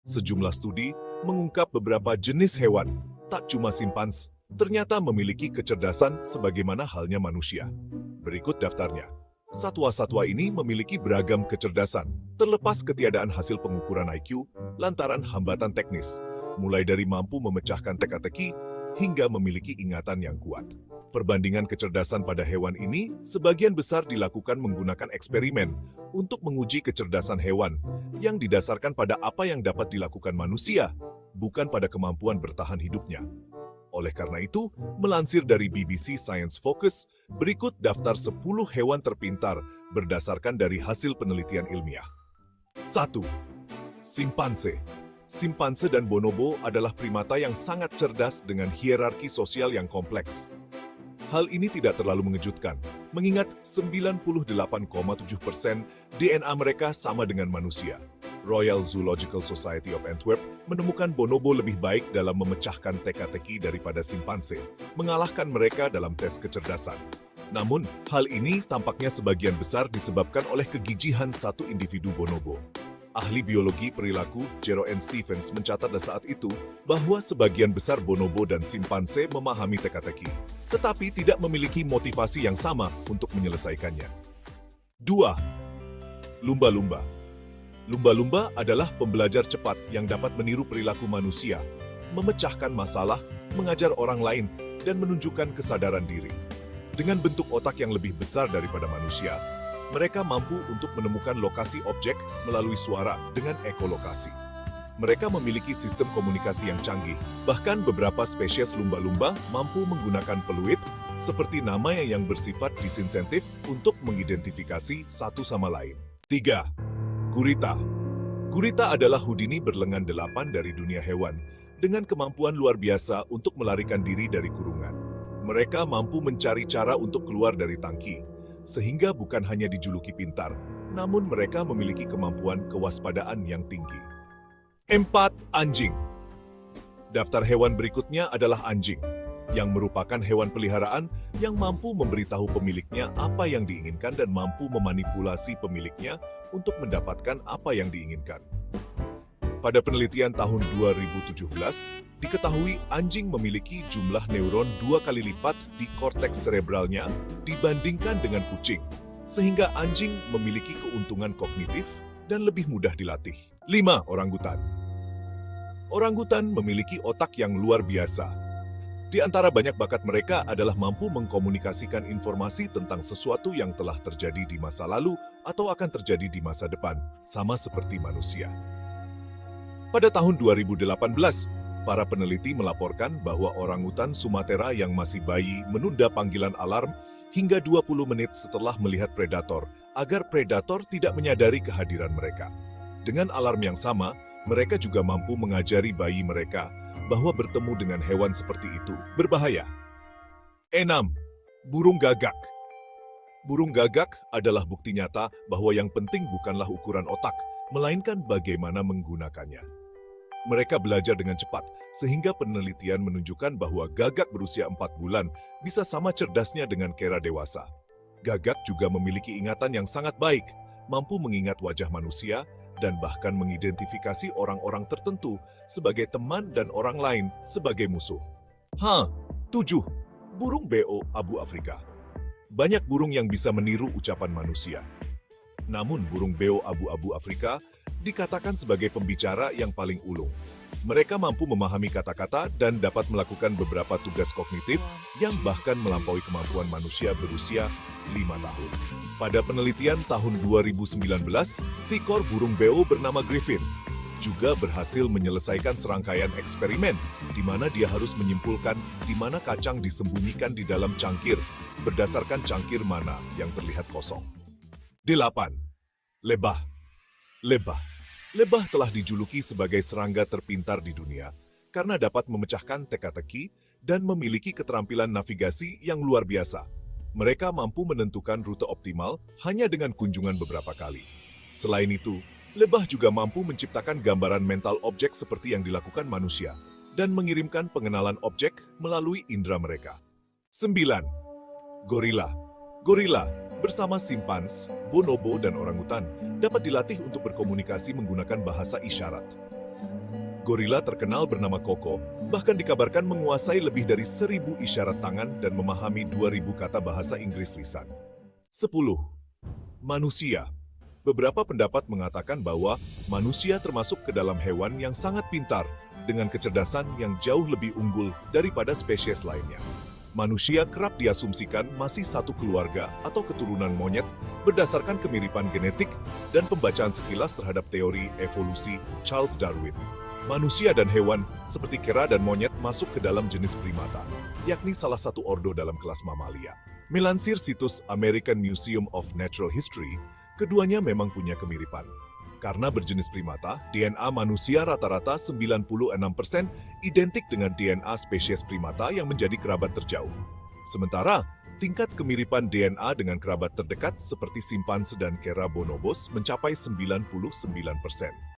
Sejumlah studi mengungkap beberapa jenis hewan, tak cuma simpans, ternyata memiliki kecerdasan sebagaimana halnya manusia. Berikut daftarnya. Satwa-satwa ini memiliki beragam kecerdasan, terlepas ketiadaan hasil pengukuran IQ lantaran hambatan teknis, mulai dari mampu memecahkan teka-teki hingga memiliki ingatan yang kuat. Perbandingan kecerdasan pada hewan ini sebagian besar dilakukan menggunakan eksperimen untuk menguji kecerdasan hewan yang didasarkan pada apa yang dapat dilakukan manusia, bukan pada kemampuan bertahan hidupnya. Oleh karena itu, melansir dari BBC Science Focus, berikut daftar 10 hewan terpintar berdasarkan dari hasil penelitian ilmiah. 1. Simpanse. Simpanse dan bonobo adalah primata yang sangat cerdas dengan hierarki sosial yang kompleks. Hal ini tidak terlalu mengejutkan, mengingat 98,7% DNA mereka sama dengan manusia. Royal Zoological Society of Antwerp menemukan bonobo lebih baik dalam memecahkan teka-teki daripada simpanse, mengalahkan mereka dalam tes kecerdasan. Namun, hal ini tampaknya sebagian besar disebabkan oleh kegigihan satu individu bonobo. Ahli biologi perilaku Jero N. Stevens mencatat pada saat itu bahwa sebagian besar bonobo dan simpanse memahami teka-teki, tetapi tidak memiliki motivasi yang sama untuk menyelesaikannya. 2. Lumba-lumba. Lumba-lumba adalah pembelajar cepat yang dapat meniru perilaku manusia, memecahkan masalah, mengajar orang lain, dan menunjukkan kesadaran diri. Dengan bentuk otak yang lebih besar daripada manusia, mereka mampu untuk menemukan lokasi objek melalui suara dengan ekolokasi. Mereka memiliki sistem komunikasi yang canggih, bahkan beberapa spesies lumba-lumba mampu menggunakan peluit, seperti nama yang bersifat disinsentif untuk mengidentifikasi satu sama lain. 3. Gurita. Gurita adalah Houdini berlengan 8 dari dunia hewan, dengan kemampuan luar biasa untuk melarikan diri dari kurungan. Mereka mampu mencari cara untuk keluar dari tangki, sehingga bukan hanya dijuluki pintar, namun mereka memiliki kemampuan kewaspadaan yang tinggi. 4. Anjing. Daftar hewan berikutnya adalah anjing, yang merupakan hewan peliharaan yang mampu memberitahu pemiliknya apa yang diinginkan dan mampu memanipulasi pemiliknya untuk mendapatkan apa yang diinginkan. Pada penelitian tahun 2017, diketahui anjing memiliki jumlah neuron 2 kali lipat di korteks serebralnya dibandingkan dengan kucing, sehingga anjing memiliki keuntungan kognitif dan lebih mudah dilatih. 5. Orangutan. Orangutan memiliki otak yang luar biasa. Di antara banyak bakat mereka adalah mampu mengkomunikasikan informasi tentang sesuatu yang telah terjadi di masa lalu atau akan terjadi di masa depan, sama seperti manusia. Pada tahun 2018, para peneliti melaporkan bahwa orangutan Sumatera yang masih bayi menunda panggilan alarm hingga 20 menit setelah melihat predator, agar predator tidak menyadari kehadiran mereka. Dengan alarm yang sama, mereka juga mampu mengajari bayi mereka bahwa bertemu dengan hewan seperti itu berbahaya. 6. Burung gagak. Burung gagak adalah bukti nyata bahwa yang penting bukanlah ukuran otak, melainkan bagaimana menggunakannya. Mereka belajar dengan cepat, sehingga penelitian menunjukkan bahwa gagak berusia 4 bulan bisa sama cerdasnya dengan kera dewasa. Gagak juga memiliki ingatan yang sangat baik, mampu mengingat wajah manusia, dan bahkan mengidentifikasi orang-orang tertentu sebagai teman dan orang lain sebagai musuh. 7. Burung beo abu Afrika. Banyak burung yang bisa meniru ucapan manusia. Namun burung beo abu-abu Afrika dikatakan sebagai pembicara yang paling ulung. Mereka mampu memahami kata-kata dan dapat melakukan beberapa tugas kognitif yang bahkan melampaui kemampuan manusia berusia 5 tahun. Pada penelitian tahun 2019, seekor burung beo bernama Griffin juga berhasil menyelesaikan serangkaian eksperimen di mana dia harus menyimpulkan di mana kacang disembunyikan di dalam cangkir berdasarkan cangkir mana yang terlihat kosong. 8. Lebah. Lebah telah dijuluki sebagai serangga terpintar di dunia karena dapat memecahkan teka-teki dan memiliki keterampilan navigasi yang luar biasa. Mereka mampu menentukan rute optimal hanya dengan kunjungan beberapa kali. Selain itu, lebah juga mampu menciptakan gambaran mental objek seperti yang dilakukan manusia dan mengirimkan pengenalan objek melalui indera mereka. 9. Gorila. Gorila bersama simpans, bonobo, dan orangutan dapat dilatih untuk berkomunikasi menggunakan bahasa isyarat. Gorila terkenal bernama Koko, bahkan dikabarkan menguasai lebih dari 1.000 isyarat tangan dan memahami 2.000 kata bahasa Inggris lisan. 10. Manusia. Beberapa pendapat mengatakan bahwa manusia termasuk ke dalam hewan yang sangat pintar, dengan kecerdasan yang jauh lebih unggul daripada spesies lainnya. Manusia kerap diasumsikan masih satu keluarga atau keturunan monyet berdasarkan kemiripan genetik dan pembacaan sekilas terhadap teori evolusi Charles Darwin. Manusia dan hewan, seperti kera dan monyet, masuk ke dalam jenis primata, yakni salah satu ordo dalam kelas mamalia. Melansir situs American Museum of Natural History, keduanya memang punya kemiripan. Karena berjenis primata, DNA manusia rata-rata 96% identik dengan DNA spesies primata yang menjadi kerabat terjauh. Sementara, tingkat kemiripan DNA dengan kerabat terdekat seperti simpanse dan kera bonobos mencapai 99%.